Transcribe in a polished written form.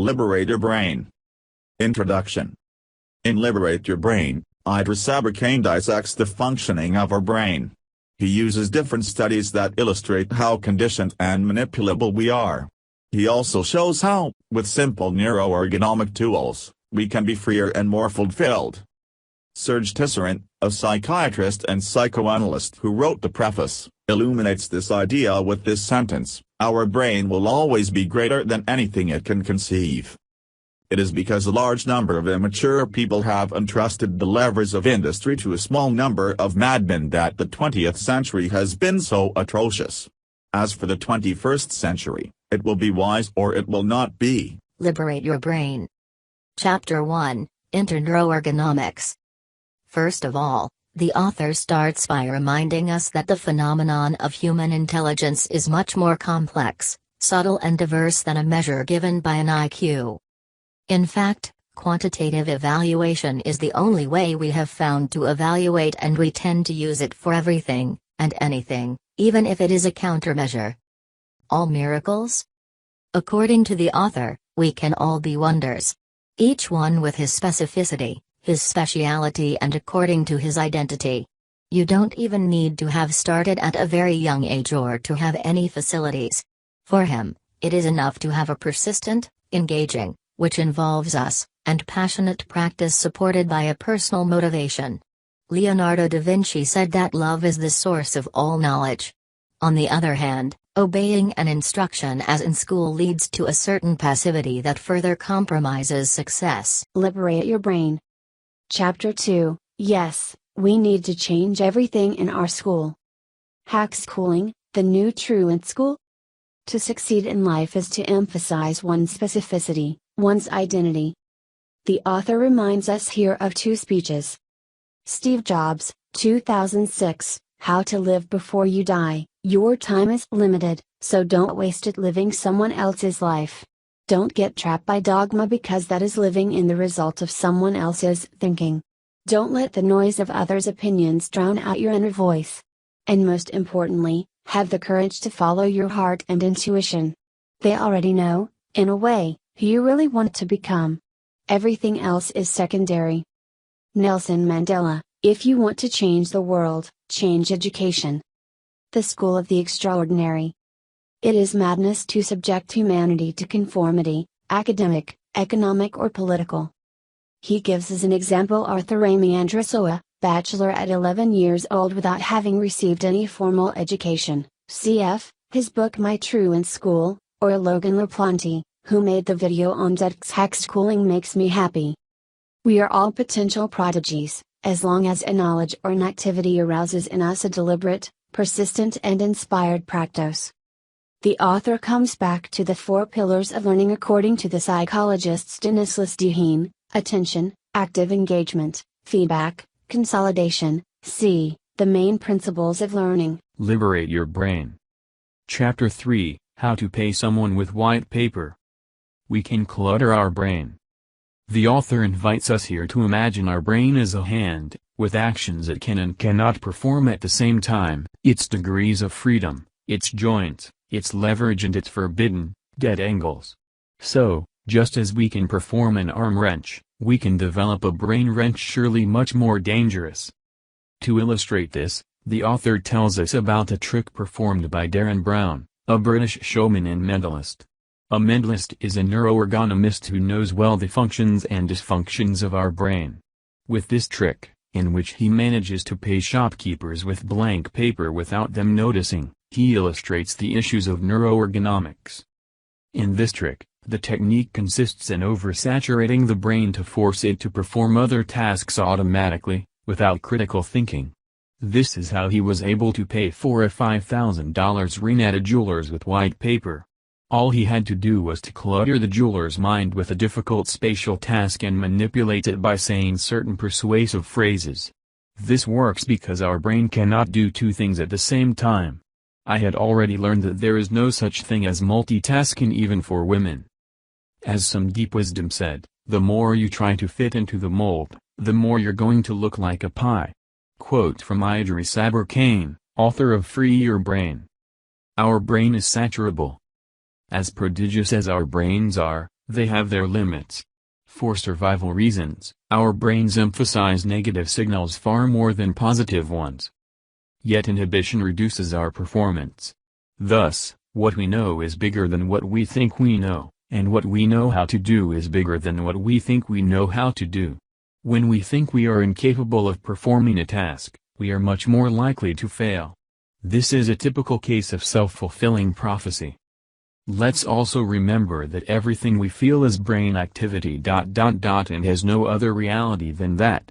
Liberate Your Brain. Introduction. In Liberate Your Brain, Idriss Aberkane dissects the functioning of our brain. He uses different studies that illustrate how conditioned and manipulable we are. He also shows how, with simple neuroergonomic tools, we can be freer and more fulfilled. Serge Tisserand, a psychiatrist and psychoanalyst who wrote the preface, illuminates this idea with this sentence: "Our brain will always be greater than anything it can conceive." It is because a large number of immature people have entrusted the levers of industry to a small number of madmen that the 20th century has been so atrocious. As for the 21st century, it will be wise or it will not be. Liberate Your Brain. Chapter 1, Neuroergonomics. First of all, the author starts by reminding us that the phenomenon of human intelligence is much more complex, subtle and diverse than a measure given by an IQ. In fact, quantitative evaluation is the only way we have found to evaluate, and we tend to use it for everything and anything, even if it is a countermeasure. All miracles? According to the author, we can all be wonders. Each one with his specificity, his speciality, and according to his identity. You don't even need to have started at a very young age or to have any facilities. For him, it is enough to have a persistent, engaging, which involves us, and passionate practice supported by a personal motivation. Leonardo da Vinci said that love is the source of all knowledge. On the other hand, obeying an instruction as in school leads to a certain passivity that further compromises success. Liberate Your Brain. Chapter 2, Yes, we need to change everything in our school. Hack schooling, the new truant school? To succeed in life is to emphasize one's specificity, one's identity. The author reminds us here of two speeches. Steve Jobs, 2006, How to Live Before You Die. Your time is limited, so don't waste it living someone else's life. Don't get trapped by dogma because that is living in the result of someone else's thinking. Don't let the noise of others' opinions drown out your inner voice. And most importantly, have the courage to follow your heart and intuition. They already know, in a way, who you really want to become. Everything else is secondary. Nelson Mandela, if you want to change the world, change education. The School of the Extraordinary. It is madness to subject humanity to conformity, academic, economic or political. He gives as an example Arthur Amy Andresoa, bachelor at 11 years old without having received any formal education, cf. his book My Truant School, or Logan LaPlante, who made the video on Zed's Hack Schooling Makes Me Happy. We are all potential prodigies, as long as a knowledge or an activity arouses in us a deliberate, persistent and inspired practice. The author comes back to the 4 pillars of learning according to the psychologist Stanislas Dehaene: attention, active engagement, feedback, consolidation, the main principles of learning. Liberate Your Brain. Chapter 3, How to Pay Someone with White Paper. We can clutter our brain. The author invites us here to imagine our brain as a hand, with actions it can and cannot perform at the same time, its degrees of freedom, its joints, its leverage and its forbidden, dead angles. So, just as we can perform an arm wrench, we can develop a brain wrench, surely much more dangerous. To illustrate this, the author tells us about a trick performed by Darren Brown, a British showman and mentalist. A mentalist is a neuroergonomist who knows well the functions and dysfunctions of our brain. With this trick, in which he manages to pay shopkeepers with blank paper without them noticing, he illustrates the issues of neuroergonomics. In this trick, the technique consists in oversaturating the brain to force it to perform other tasks automatically, without critical thinking. This is how he was able to pay for a $5,000 ring at a jeweler's with white paper. All he had to do was to clutter the jeweler's mind with a difficult spatial task and manipulate it by saying certain persuasive phrases. This works because our brain cannot do two things at the same time. I had already learned that there is no such thing as multitasking even for women. As some deep wisdom said, the more you try to fit into the mold, the more you're going to look like a pie. Quote from Idriss Aberkane, author of Free Your Brain. Our brain is saturable. As prodigious as our brains are, They have their limits. For survival reasons, our brains emphasize negative signals far more than positive ones. Yet inhibition reduces our performance. Thus, what we know is bigger than what we think we know, and what we know how to do is bigger than what we think we know how to do. When we think we are incapable of performing a task, we are much more likely to fail. This is a typical case of self-fulfilling prophecy. Let's also remember that everything we feel is brain activity ... and has no other reality than that.